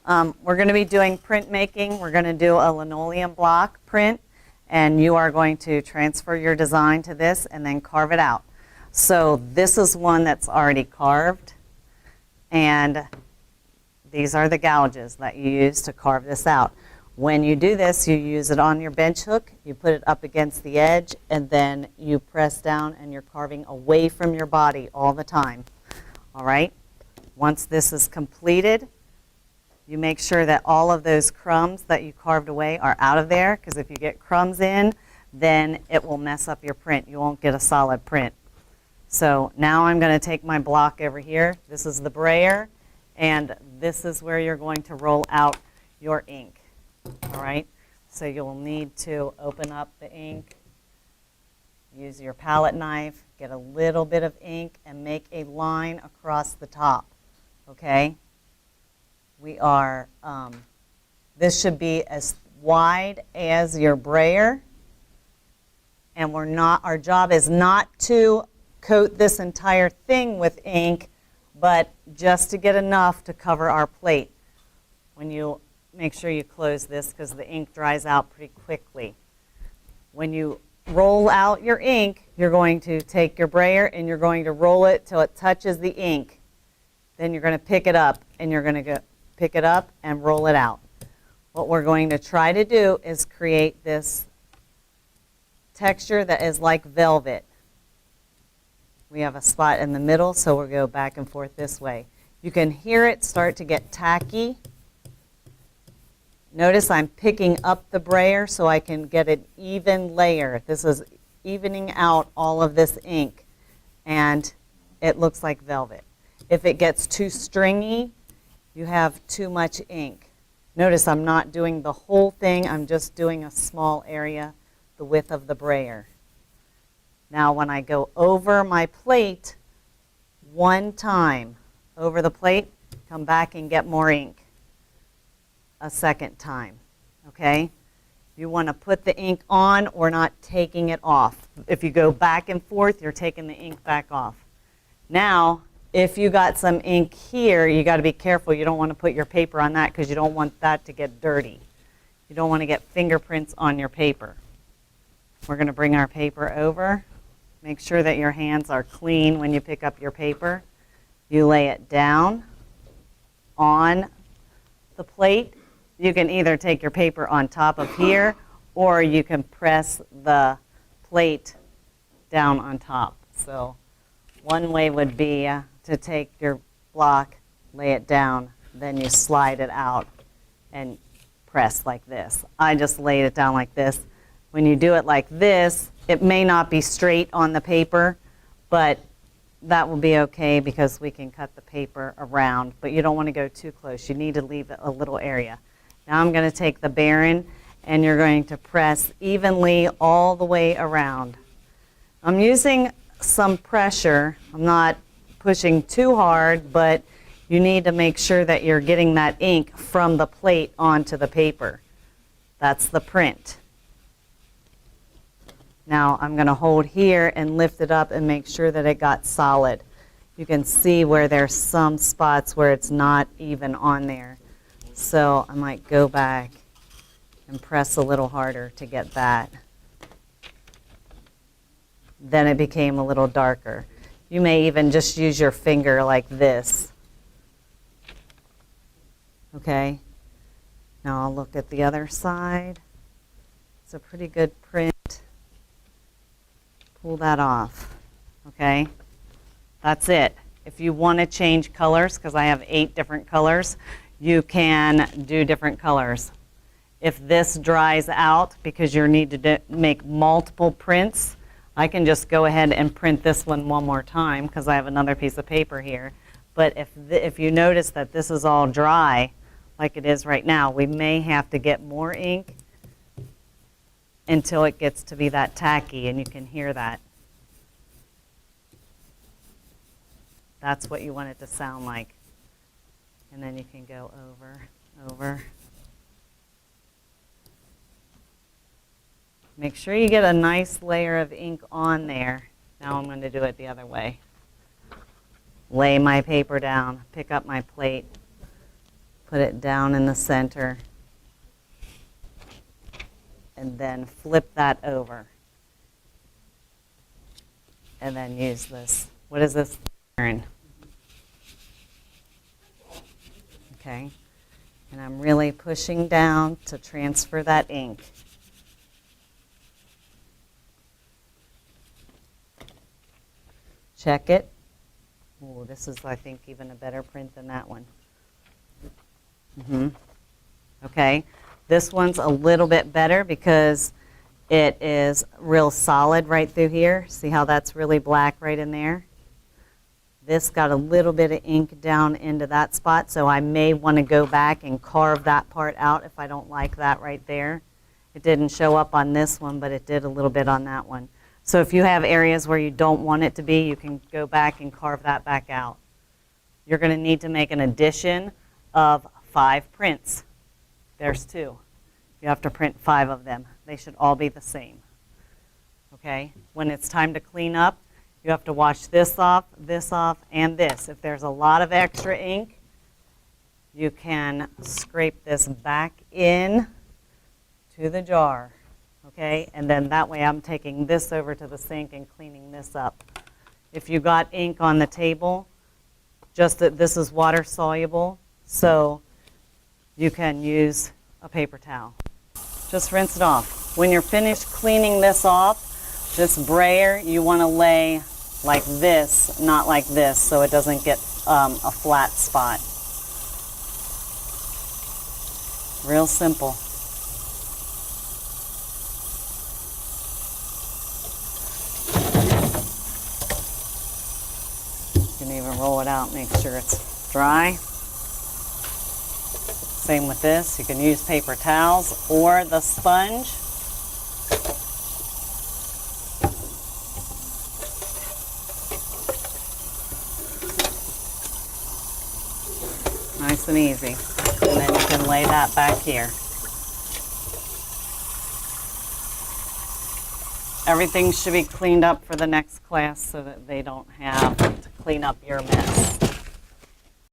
We're going to be doing printmaking. We're going to do a linoleum block print, and you are going to transfer your design to this and then carve it out. So this is one that's already carved, and these are the gouges that you use to carve this out. When you do this, you use it on your bench hook, you put it up against the edge, and then you press down and you're carving away from your body all the time. All right? Once this is completed, you make sure that all of those crumbs that you carved away are out of there, because if you get crumbs in, then it will mess up your print. You won't get a solid print. So now I'm going to take my block over here. This is the brayer, and this is where you're going to roll out your ink. All right, so you'll need to open up the ink, use your palette knife, get a little bit of ink, and make a line across the top, okay? We are, this should be as wide as your brayer, and our job is not to coat this entire thing with ink, but just to get enough to cover our plate. When you make sure you close this because the ink dries out pretty quickly. When you roll out your ink, you're going to take your brayer and you're going to roll it till it touches the ink. Then you're going to pick it up and you're going to go pick it up and roll it out. What we're going to try to do is create this texture that is like velvet. We have a spot in the middle, so we'll go back and forth this way. You can hear it start to get tacky. Notice I'm picking up the brayer so I can get an even layer. This is evening out all of this ink, and it looks like velvet. If it gets too stringy, you have too much ink. Notice I'm not doing the whole thing. I'm just doing a small area, the width of the brayer. Now when I go over my plate one time, over the plate, come back and get more ink a second time, okay? You want to put the ink on or not taking it off. If you go back and forth, you're taking the ink back off. Now, if you got some ink here, you got to be careful. You don't want to put your paper on that because you don't want that to get dirty. You don't want to get fingerprints on your paper. We're going to bring our paper over. Make sure that your hands are clean when you pick up your paper. You lay it down on the plate. You can either take your paper on top of here, or you can press the plate down on top. So one way would be to take your block, lay it down, then you slide it out and press like this. I just laid it down like this. When you do it like this, it may not be straight on the paper, but that will be okay because we can cut the paper around, but you don't want to go too close. You need to leave a little area. Now I'm going to take the baron and you're going to press evenly all the way around. I'm using some pressure. I'm not pushing too hard, but you need to make sure that you're getting that ink from the plate onto the paper. That's the print. Now I'm going to hold here and lift it up and make sure that it got solid. You can see where there's some spots where it's not even on there. So I might go back and press a little harder to get that. Then it became a little darker. You may even just use your finger like this. Okay? Now I'll look at the other side. It's a pretty good print. Pull that off. Okay? That's it. If you want to change colors, because I have 8 different colors, you can do different colors. If this dries out because you need to make multiple prints, I can just go ahead and print this one more time because I have another piece of paper here. But if you notice that this is all dry, like it is right now, we may have to get more ink until it gets to be that tacky, and you can hear that. That's what you want it to sound like. And then you can go over. Make sure you get a nice layer of ink on there. Now I'm going to do it the other way. Lay my paper down, pick up my plate, put it down in the center, and then flip that over. And then use this. What is this, Aaron? Okay. And I'm really pushing down to transfer that ink. Check it. Oh, this is, I think, even a better print than that one. Okay. This one's a little bit better because it is real solid right through here. See how that's really black right in there? This got a little bit of ink down into that spot, so I may want to go back and carve that part out if I don't like that right there. It didn't show up on this one, but it did a little bit on that one. So if you have areas where you don't want it to be, you can go back and carve that back out. You're going to need to make an addition of 5 prints. There's 2. You have to print 5 of them. They should all be the same. Okay? When it's time to clean up, you have to wash this off, and this. If there's a lot of extra ink, you can scrape this back in to the jar. Okay? And then that way I'm taking this over to the sink and cleaning this up. If you got ink on the table, just that this is water soluble, so you can use a paper towel. Just rinse it off. When you're finished cleaning this off, this brayer, you want to lay like this, not like this, so it doesn't get a flat spot. Real simple. You can even roll it out, make sure it's dry. Same with this. You can use paper towels or the sponge. Nice and easy. And then you can lay that back here. Everything should be cleaned up for the next class so that they don't have to clean up your mess.